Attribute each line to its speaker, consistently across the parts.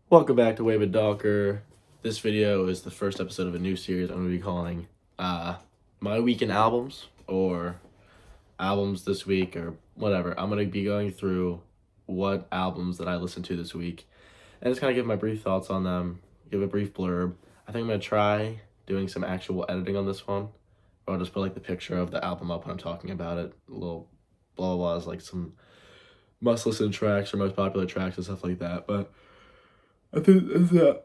Speaker 1: Welcome back to Wave and Docker. This video is the first episode of a new series I'm going to be calling My Week in Albums, or Albums This Week, or whatever. I'm going to be going through what albums that I listened to this week and just kind of give my brief thoughts on them, give a brief blurb. I think I'm going to try doing some actual editing on this one, or I'll just put like the picture of the album up when I'm talking about it. A little blah blah blahs, like some must listen tracks or most popular tracks and stuff like that. But I think that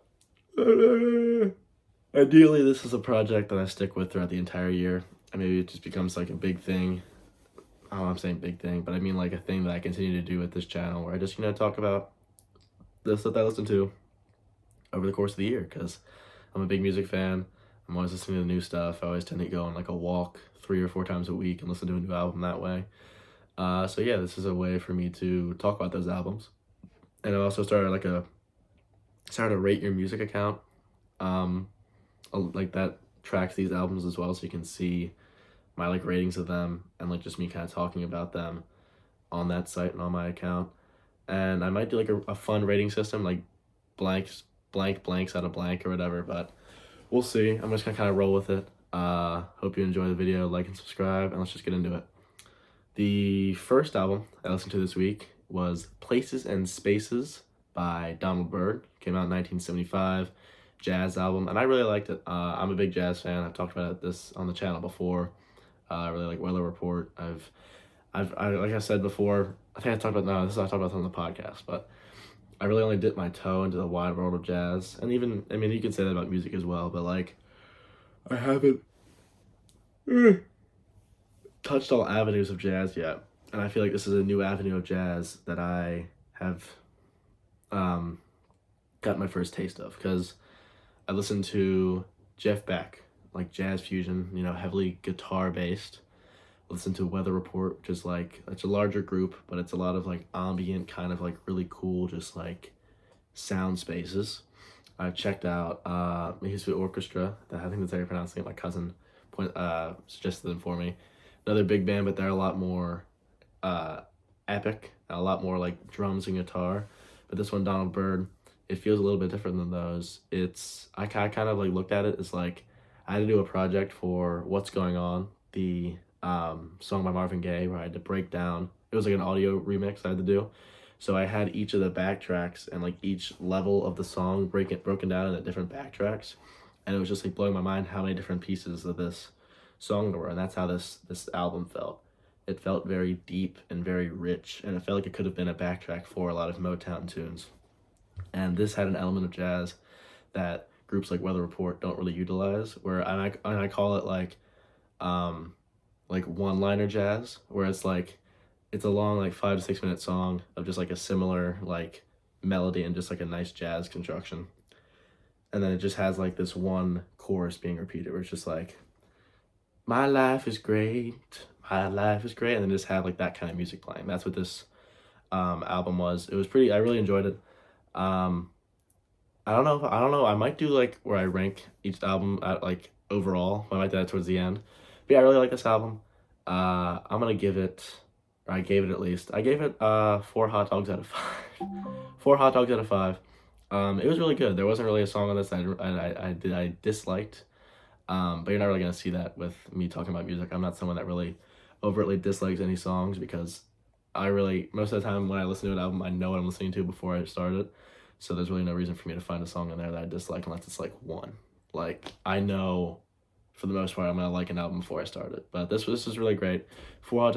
Speaker 1: ideally this is a project that I stick with throughout the entire year, and maybe it just becomes like a big thing. I don't know, I'm saying big thing, but I mean like a thing that I continue to do with this channel, where I just talk about the stuff that I listen to over the course of the year, because I'm a big music fan. I'm always listening to new stuff. I always tend to go on like a walk 3 or 4 times a week and listen to a new album that way. So yeah, this is a way for me to talk about those albums. And I also started a rate your music account, like that tracks these albums as well, so you can see my like ratings of them and like just me kind of talking about them on that site and on my account. And I might do like a fun rating system, like blanks out of blank or whatever, but we'll see. I'm just gonna kind of roll with it. Hope you enjoy the video, like and subscribe, and let's just get into it. The first album I listened to this week was Places and Spaces by Donald Byrd. Came out in 1975, jazz album, and I really liked it. I'm a big jazz fan. I've talked about this on the channel before. I really like Weather Report. Like I said before, I think I talked about, no, this is I talked about this on the podcast, but I really only dipped my toe into the wide world of jazz, and even, I mean, you could say that about music as well, but like, I haven't touched all avenues of jazz yet, and I feel like this is a new avenue of jazz that I have got my first taste of, because I listened to Jeff Beck, like jazz fusion, heavily guitar based. Listen to Weather Report, which is like, it's a larger group, but it's a lot of like ambient, kind of like really cool, just like sound spaces. I checked out Misfit Orchestra. I think that's how you're pronouncing it. My cousin suggested them for me. Another big band, but they're a lot more epic, a lot more like drums and guitar. But this one, Donald Byrd, it feels a little bit different than those. I kind of like looked at it as like, I had to do a project for What's Going On, the song by Marvin Gaye, where I had to break down. It was like an audio remix I had to do. So I had each of the backtracks and like each level of the song broken down into different backtracks, and it was just like blowing my mind how many different pieces of this song there were, and that's how this album felt. It felt very deep and very rich, and it felt like it could have been a backtrack for a lot of Motown tunes. And this had an element of jazz that groups like Weather Report don't really utilize, where I call it like one-liner jazz, where it's like, it's a long like 5 to 6 minute song of just like a similar like melody and just like a nice jazz construction, and then it just has like this one chorus being repeated where it's just like, my life is great, my life is great, and then just have like that kind of music playing. That's what this album was. It was I really enjoyed it. I don't know, I might do like where I rank each album at like overall. I might do that towards the end. But yeah, I really like this album. I'm gonna give it, or I gave it at least, I gave it 4 hot dogs out of 5. 4 hot dogs out of 5. It was really good. There wasn't really a song on this that I disliked. But you're not really gonna see that with me talking about music. I'm not someone that really overtly dislikes any songs, because most of the time when I listen to an album, I know what I'm listening to before I start it. So there's really no reason for me to find a song in there that I dislike, unless it's like one. Like, I know for the most part I'm gonna like an album before I start it. But this is really great. 4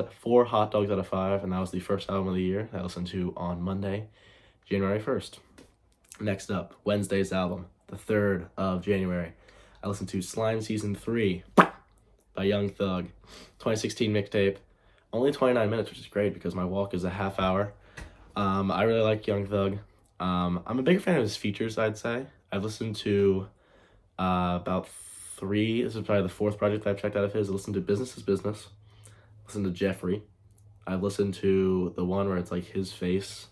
Speaker 1: hot dogs out of 5, and that was the first album of the year that I listened to on Monday, January 1st. Next up, Wednesday's album, the 3rd of January. I listened to Slime Season 3 by Young Thug. 2016 mixtape. Only 29 minutes, which is great because my walk is a half hour. I really like Young Thug. I'm a big fan of his features, I'd say. I've listened to about 3. This is probably the 4th project I've checked out of his. I listened to Business is Business. Listened to Jeffrey. I've listened to the one where it's like his face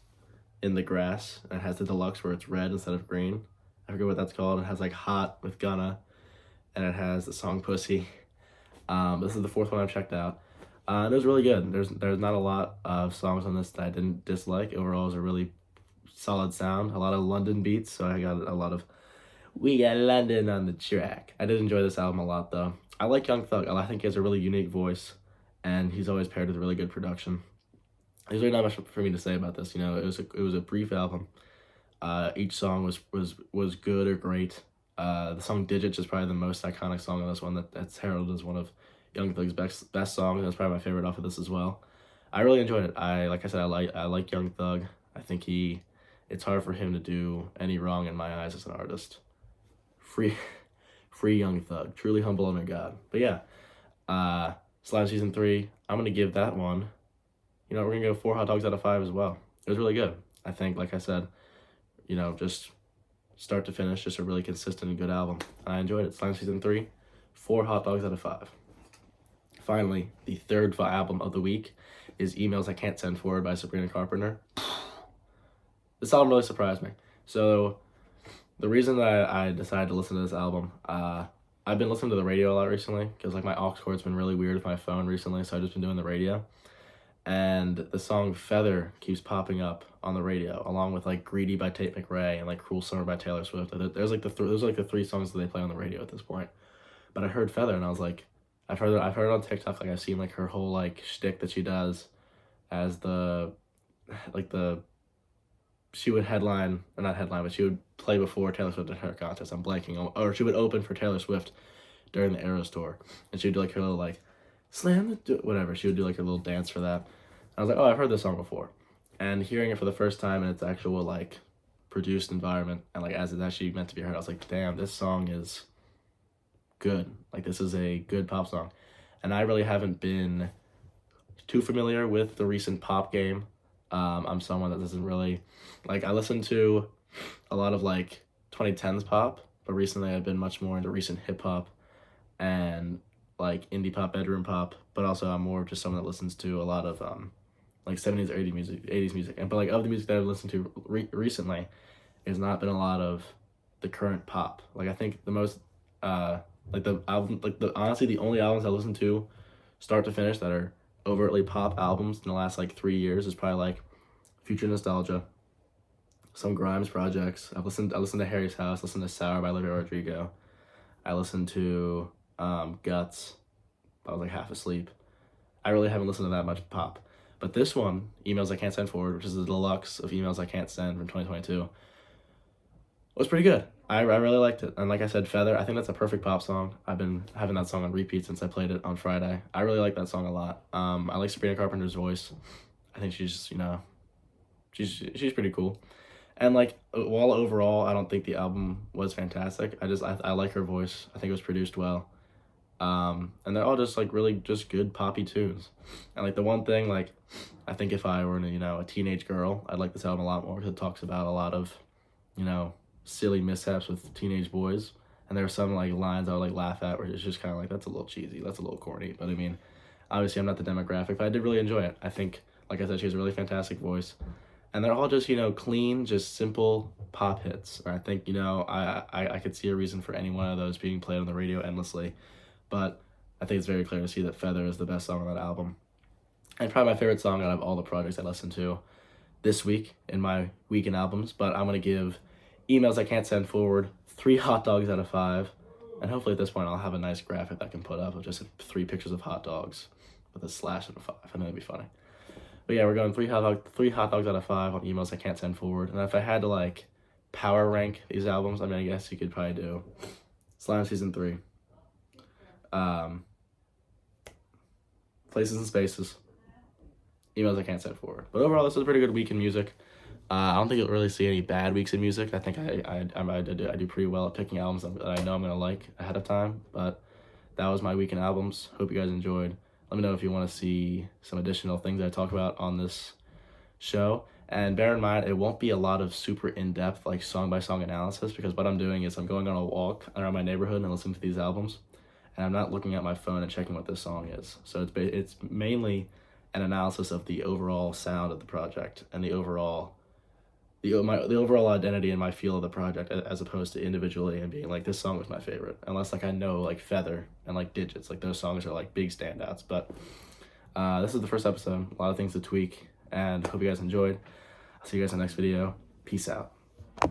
Speaker 1: in the grass, and it has the deluxe where it's red instead of green. I forget what that's called. It has like Hot with Gunna, and it has the song Pussy. This is the 4th one I've checked out. And it was really good. There's not a lot of songs on this that I didn't dislike. Overall, it was a really solid sound, a lot of London beats, so I got a lot of "We Got London" on the track. I did enjoy this album a lot though. I like Young Thug. I think he has a really unique voice, and he's always paired with really good production. There's really not much for me to say about this. You know, it was a brief album. Each song was good or great. The song "Digits" is probably the most iconic song on this one. That's heralded as one of Young Thug's best songs. That's probably my favorite off of this as well. I really enjoyed it. Like I said, I like Young Thug. I think it's hard for him to do any wrong in my eyes as an artist. Free, free Young Thug. Truly humble under God. But yeah, Slime Season 3. I'm gonna give that one. You know, we're gonna go 4 hot dogs out of 5 as well. It was really good. I think, like I said, you know, just start to finish, just a really consistent and good album. I enjoyed it. Slime Season 3, 4 hot dogs out of 5. Finally, the third album of the week is Emails I Can't Send Forward by Sabrina Carpenter. This album really surprised me. So, the reason that I decided to listen to this album, I've been listening to the radio a lot recently, because like my aux cord's been really weird with my phone recently, so I've just been doing the radio. And the song Feather keeps popping up on the radio, along with like Greedy by Tate McRae and like Cruel Summer by Taylor Swift. There's like the 3 songs that they play on the radio at this point. But I heard Feather and I was like, I've heard it on TikTok. Like I've seen like her whole like shtick that she does as she would headline, or not headline, but she would play before Taylor Swift at her contest. I'm blanking. Or she would open for Taylor Swift during the Eras tour, and she would do like her little like slam the whatever. She would do like a little dance for that. I was like, oh, I've heard this song before, and hearing it for the first time in its actual like produced environment and like as it's actually meant to be heard, I was like, damn, this song is good. Like this is a good pop song, and I really haven't been too familiar with the recent pop game. I'm someone that doesn't really like. I listen to a lot of like 2010s pop, but recently I've been much more into recent hip hop and like indie pop, bedroom pop. But also I'm more just someone that listens to a lot of like 70s or 80s music. And but like of the music that I've listened to recently, has not been a lot of the current pop. Like I think the most like the album, like the honestly the only albums I listen to start to finish that are overtly pop albums in the last like 3 years is probably like Future Nostalgia, some Grimes projects. I listened to Harry's House, listened to Sour by Olivia Rodrigo. I listened to Guts. I was like half asleep. I really haven't listened to that much pop. But this one, Emails I Can't Send Forward, which is the deluxe of Emails I Can't Send from 2022, was pretty good. I really liked it. And like I said, Feather, I think that's a perfect pop song. I've been having that song on repeat since I played it on Friday. I really like that song a lot. I like Sabrina Carpenter's voice. I think she's, you know, she's pretty cool. And like, while overall, I don't think the album was fantastic. I like her voice. I think it was produced well. And they're all just like really just good poppy tunes. And like the one thing, like, I think if I were, you know, a teenage girl, I'd like this album a lot more because it talks about a lot of, you know, silly mishaps with teenage boys, and there were some like lines I would like laugh at where it's just kind of like, that's a little cheesy, that's a little corny. But I mean, obviously I'm not the demographic, but I did really enjoy it. I think, like I said, she has a really fantastic voice, and they're all just, you know, clean, just simple pop hits. I think, you know, I could see a reason for any one of those being played on the radio endlessly, but I think it's very clear to see that Feather is the best song on that album, and probably my favorite song out of all the projects I listened to this week in my weekend albums. But I'm gonna give Emails I Can't Send Forward 3 hot dogs out of 5, and hopefully at this point I'll have a nice graphic that I can put up of just 3 pictures of hot dogs with a slash and a 5. I know it'd be funny. But yeah, we're going 3 hot dogs out of 5 on Emails I Can't Send Forward. And if I had to like power rank these albums, I mean, I guess you could probably do Slime Season 3, Places and Spaces, Emails I Can't Send Forward. But overall, this was a pretty good week in music. I don't think you'll really see any bad weeks in music. I think I do pretty well at picking albums that I know I'm gonna like ahead of time. But that was my weekend albums. Hope you guys enjoyed. Let me know if you want to see some additional things I talk about on this show. And bear in mind, it won't be a lot of super in-depth like song-by-song analysis, because what I'm doing is I'm going on a walk around my neighborhood and listening to these albums, and I'm not looking at my phone and checking what this song is. So it's mainly an analysis of the overall sound of the project and the overall identity and my feel of the project, as opposed to individually and being like, this song was my favorite, unless like I know like Feather and like Digits, like those songs are like big standouts. But this is the first episode, a lot of things to tweak, and hope you guys enjoyed. I'll see you guys in the next video. Peace out.